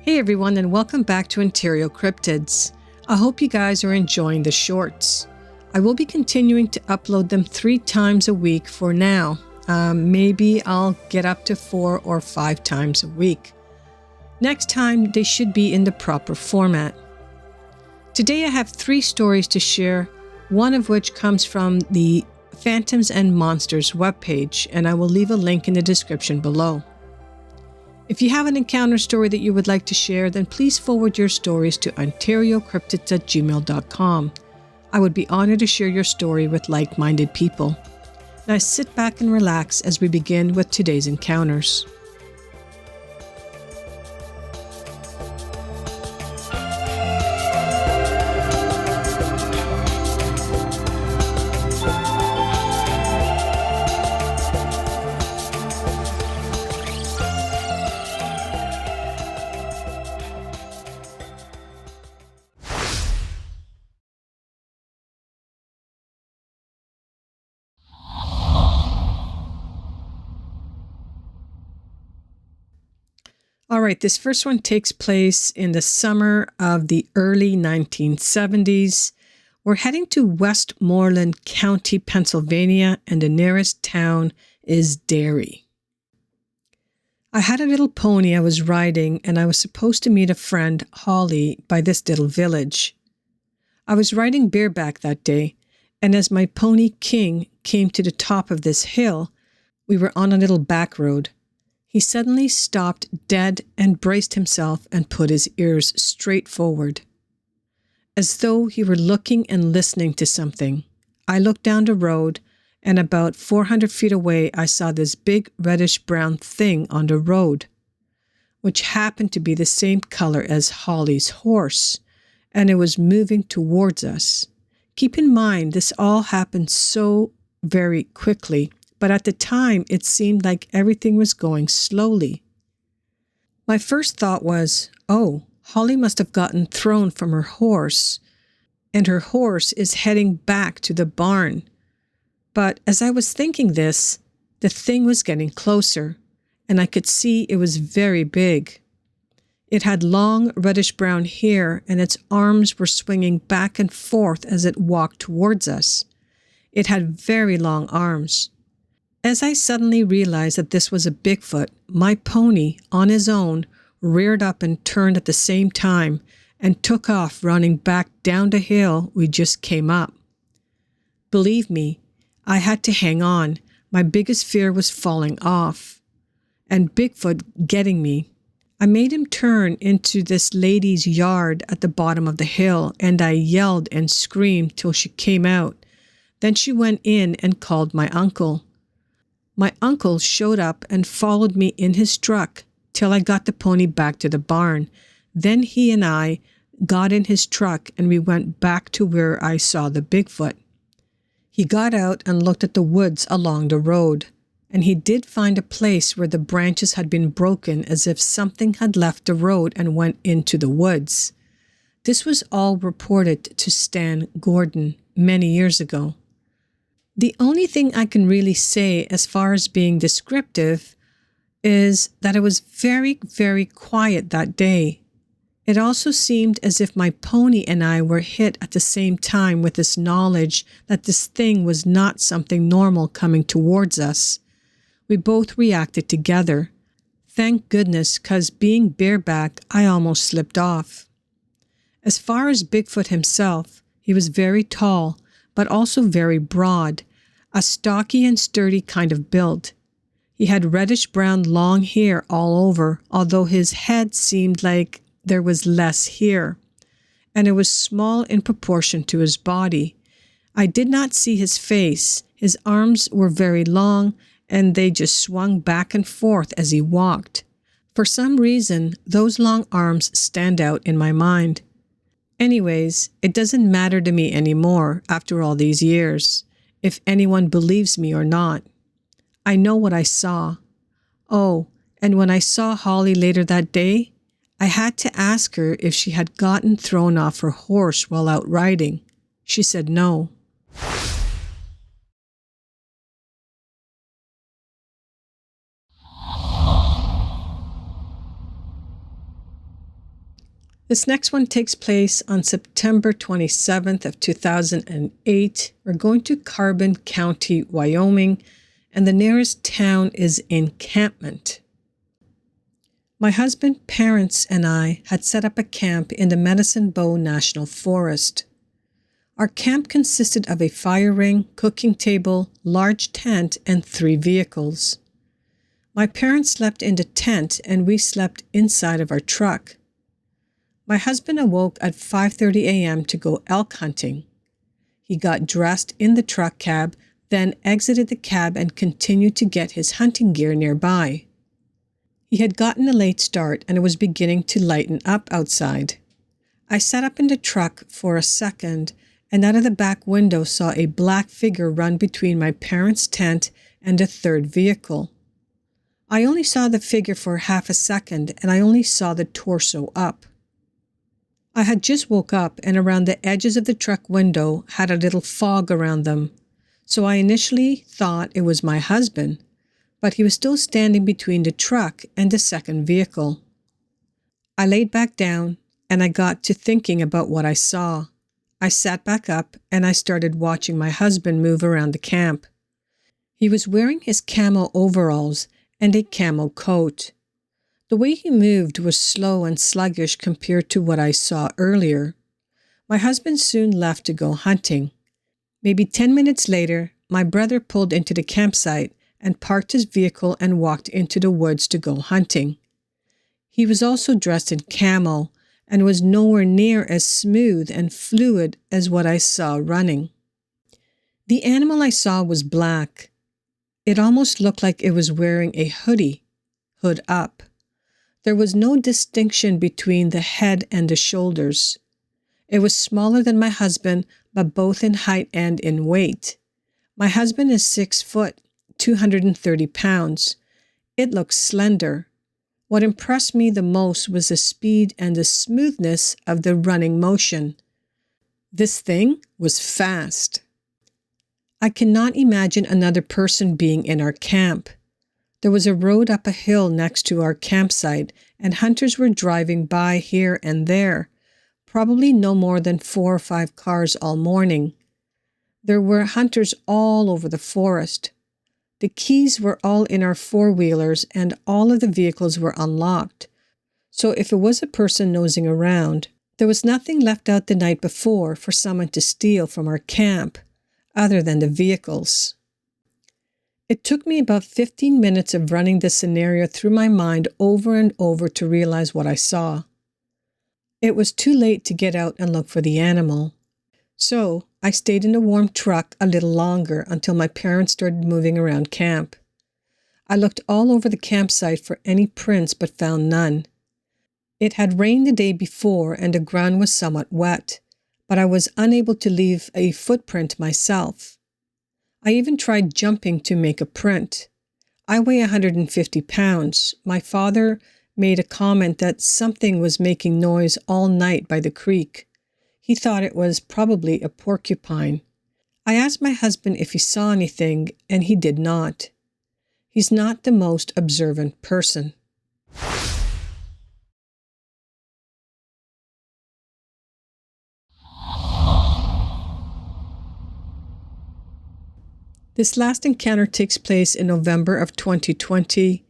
Hey everyone, and welcome back to Ontario Cryptids. I hope you guys are enjoying the shorts. I will be continuing to upload them 3 times a week for now. Maybe I'll get up to 4 or 5 times a week. Next time, they should be in the proper format. Today I have 3 stories to share, one of which comes from the Phantoms and Monsters webpage, and I will leave a link in the description below. If you have an encounter story that you would like to share, then please forward your stories to OntarioCryptids@gmail.com. I would be honored to share your story with like-minded people. Now sit back and relax as we begin with today's encounters. All right, this first one takes place in the summer of the early 1970s. We're heading to Westmoreland County, Pennsylvania, and the nearest town is Derry. I had a little pony I was riding, and I was supposed to meet a friend, Holly, by this little village. I was riding bareback that day, and as my pony King came to the top of this hill, we were on a little back road. He suddenly stopped dead and braced himself and put his ears straight forward, as though he were looking and listening to something. I looked down the road, and about 400 feet away I saw this big reddish-brown thing on the road, which happened to be the same color as Holly's horse, and it was moving towards us. Keep in mind, this all happened so very quickly, but at the time, it seemed like everything was going slowly. My first thought was, oh, Holly must have gotten thrown from her horse, and her horse is heading back to the barn. But as I was thinking this, the thing was getting closer, and I could see it was very big. It had long reddish-brown hair, and its arms were swinging back and forth as it walked towards us. It had very long arms. As I suddenly realized that this was a Bigfoot, my pony, on his own, reared up and turned at the same time and took off running back down the hill we just came up. Believe me, I had to hang on. My biggest fear was falling off and Bigfoot getting me. I made him turn into this lady's yard at the bottom of the hill, and I yelled and screamed till she came out. Then she went in and called my uncle. My uncle showed up and followed me in his truck till I got the pony back to the barn. Then he and I got in his truck and we went back to where I saw the Bigfoot. He got out and looked at the woods along the road, and he did find a place where the branches had been broken as if something had left the road and went into the woods. This was all reported to Stan Gordon many years ago. The only thing I can really say as far as being descriptive is that it was very, very quiet that day. It also seemed as if my pony and I were hit at the same time with this knowledge that this thing was not something normal coming towards us. We both reacted together. Thank goodness, 'cause being bareback, I almost slipped off. As far as Bigfoot himself, he was very tall, but also very broad, a stocky and sturdy kind of build. He had reddish-brown long hair all over, although his head seemed like there was less hair, and it was small in proportion to his body. I did not see his face. His arms were very long, and they just swung back and forth as he walked. For some reason, those long arms stand out in my mind. Anyways, it doesn't matter to me anymore after all these years, if anyone believes me or not. I know what I saw. Oh, and when I saw Holly later that day, I had to ask her if she had gotten thrown off her horse while out riding. She said no. This next one takes place on September 27th of 2008. We're going to Carbon County, Wyoming, and the nearest town is Encampment. My husband, parents, and I had set up a camp in the Medicine Bow National Forest. Our camp consisted of a fire ring, cooking table, large tent, and 3 vehicles. My parents slept in the tent and we slept inside of our truck. My husband awoke at 5:30 a.m. to go elk hunting. He got dressed in the truck cab, then exited the cab and continued to get his hunting gear nearby. He had gotten a late start and it was beginning to lighten up outside. I sat up in the truck for a second and out of the back window saw a black figure run between my parents' tent and the 3rd vehicle. I only saw the figure for half a second and I only saw the torso up. I had just woke up and around the edges of the truck window had a little fog around them, so I initially thought it was my husband, but he was still standing between the truck and the 2nd vehicle. I laid back down and I got to thinking about what I saw. I sat back up and I started watching my husband move around the camp. He was wearing his camo overalls and a camo coat. The way he moved was slow and sluggish compared to what I saw earlier. My husband soon left to go hunting. Maybe 10 minutes later, my brother pulled into the campsite and parked his vehicle and walked into the woods to go hunting. He was also dressed in camo and was nowhere near as smooth and fluid as what I saw running. The animal I saw was black. It almost looked like it was wearing a hoodie, hood up. There was no distinction between the head and the shoulders. It was smaller than my husband, but both in height and in weight. My husband is 6 foot, 230 pounds. It looked slender. What impressed me the most was the speed and the smoothness of the running motion. This thing was fast. I cannot imagine another person being in our camp. There was a road up a hill next to our campsite, and hunters were driving by here and there, probably no more than 4 or 5 cars all morning. There were hunters all over the forest. The keys were all in our 4-wheelers and all of the vehicles were unlocked. So if it was a person nosing around, there was nothing left out the night before for someone to steal from our camp, other than the vehicles. It took me about 15 minutes of running this scenario through my mind over and over to realize what I saw. It was too late to get out and look for the animal. So I stayed in the warm truck a little longer until my parents started moving around camp. I looked all over the campsite for any prints but found none. It had rained the day before and the ground was somewhat wet, but I was unable to leave a footprint myself. I even tried jumping to make a print. I weigh 150 pounds. My father made a comment that something was making noise all night by the creek. He thought it was probably a porcupine. I asked my husband if he saw anything, and he did not. He's not the most observant person. This last encounter takes place in November of 2020.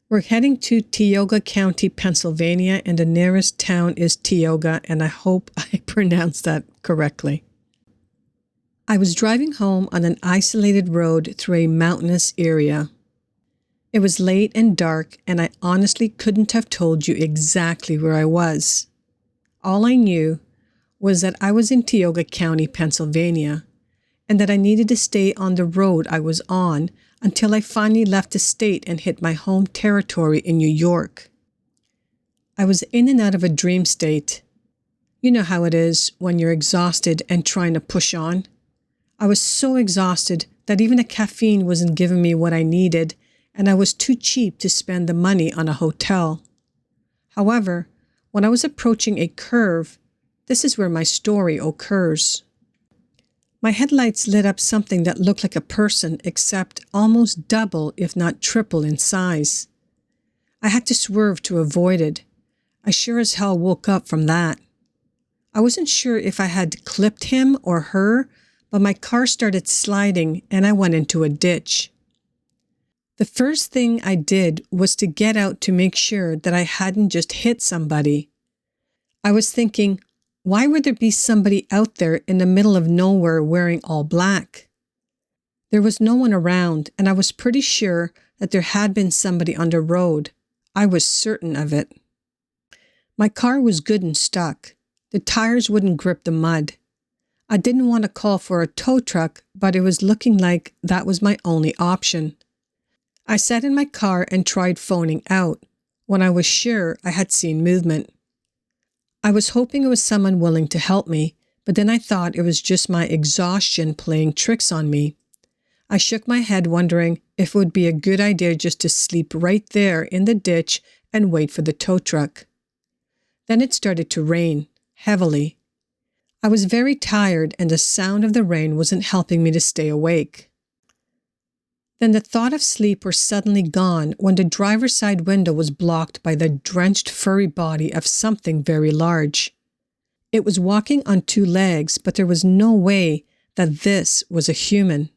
We're heading to Tioga County, Pennsylvania, and the nearest town is Tioga, and I hope I pronounced that correctly. I was driving home on an isolated road through a mountainous area. It was late and dark, and I honestly couldn't have told you exactly where I was. All I knew was that I was in Tioga County, Pennsylvania, and that I needed to stay on the road I was on until I finally left the state and hit my home territory in New York. I was in and out of a dream state. You know how it is when you're exhausted and trying to push on. I was so exhausted that even a caffeine wasn't giving me what I needed, and I was too cheap to spend the money on a hotel. However, when I was approaching a curve, this is where my story occurs. My headlights lit up something that looked like a person, except almost double, if not triple, in size. I had to swerve to avoid it. I sure as hell woke up from that. I wasn't sure if I had clipped him or her, but my car started sliding and I went into a ditch. The first thing I did was to get out to make sure that I hadn't just hit somebody. I was thinking, why would there be somebody out there in the middle of nowhere wearing all black? There was no one around, and I was pretty sure that there had been somebody on the road. I was certain of it. My car was good and stuck. The tires wouldn't grip the mud. I didn't want to call for a tow truck, but it was looking like that was my only option. I sat in my car and tried phoning out when I was sure I had seen movement. I was hoping it was someone willing to help me, but then I thought it was just my exhaustion playing tricks on me. I shook my head wondering if it would be a good idea just to sleep right there in the ditch and wait for the tow truck. Then it started to rain, heavily. I was very tired and the sound of the rain wasn't helping me to stay awake. Then the thought of sleep was suddenly gone when the driver's side window was blocked by the drenched furry body of something very large. It was walking on two legs, but there was no way that this was a human.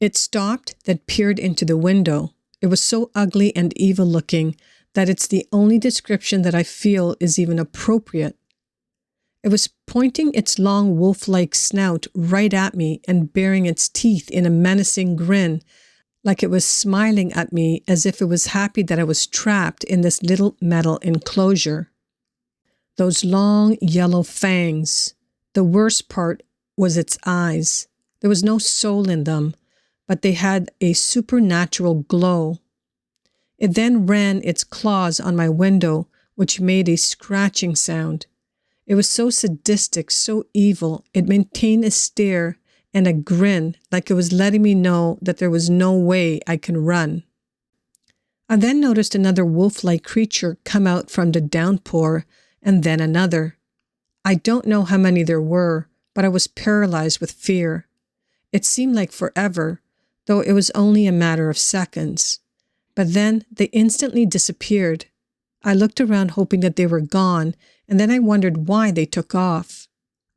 It stopped, then peered into the window. It was so ugly and evil-looking that it's the only description that I feel is even appropriate. It was pointing its long wolf-like snout right at me and baring its teeth in a menacing grin, like it was smiling at me as if it was happy that I was trapped in this little metal enclosure. Those long yellow fangs. The worst part was its eyes. There was no soul in them, but they had a supernatural glow. It then ran its claws on my window, which made a scratching sound. It was so sadistic, so evil. It maintained a stare and a grin like it was letting me know that there was no way I can run. I then noticed another wolf-like creature come out from the downpour, and then another. I don't know how many there were, but I was paralyzed with fear. It seemed like forever, though it was only a matter of seconds. But then they instantly disappeared. I looked around hoping that they were gone, and then I wondered why they took off.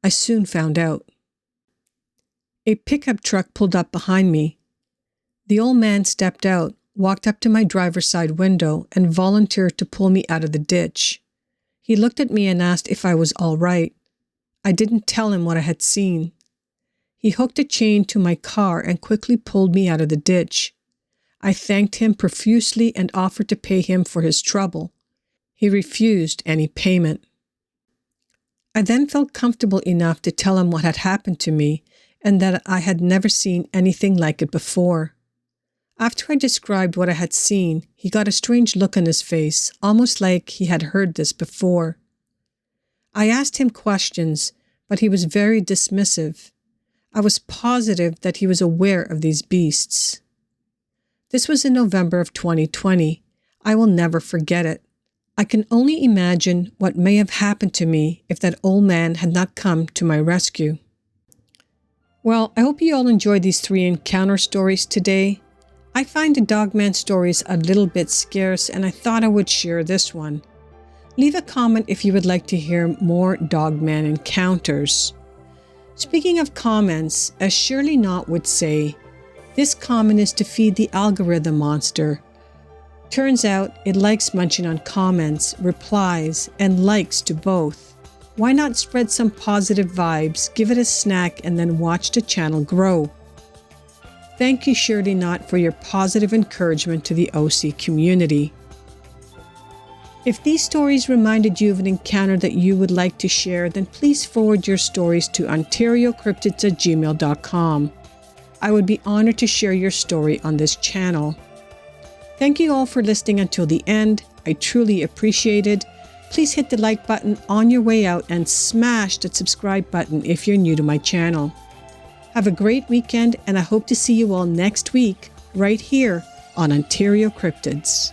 I soon found out. A pickup truck pulled up behind me. The old man stepped out, walked up to my driver's side window, and volunteered to pull me out of the ditch. He looked at me and asked if I was all right. I didn't tell him what I had seen. He hooked a chain to my car and quickly pulled me out of the ditch. I thanked him profusely and offered to pay him for his trouble. He refused any payment. I then felt comfortable enough to tell him what had happened to me and that I had never seen anything like it before. After I described what I had seen, he got a strange look on his face, almost like he had heard this before. I asked him questions, but he was very dismissive. I was positive that he was aware of these beasts. This was in November of 2020. I will never forget it. I can only imagine what may have happened to me if that old man had not come to my rescue. Well, I hope you all enjoyed these 3 encounter stories today. I find the Dogman stories a little bit scarce, and I thought I would share this one. Leave a comment if you would like to hear more Dogman encounters. Speaking of comments, as Shirley Knott would say, this comment is to feed the algorithm monster. Turns out it likes munching on comments, replies, and likes to both. Why not spread some positive vibes, give it a snack, and then watch the channel grow? Thank you, Shirley Knott, for your positive encouragement to the OC community. If these stories reminded you of an encounter that you would like to share, then please forward your stories to OntarioCryptids@gmail.com. I would be honored to share your story on this channel. Thank you all for listening until the end. I truly appreciate it. Please hit the like button on your way out and smash that subscribe button if you're new to my channel. Have a great weekend, and I hope to see you all next week right here on Ontario Cryptids.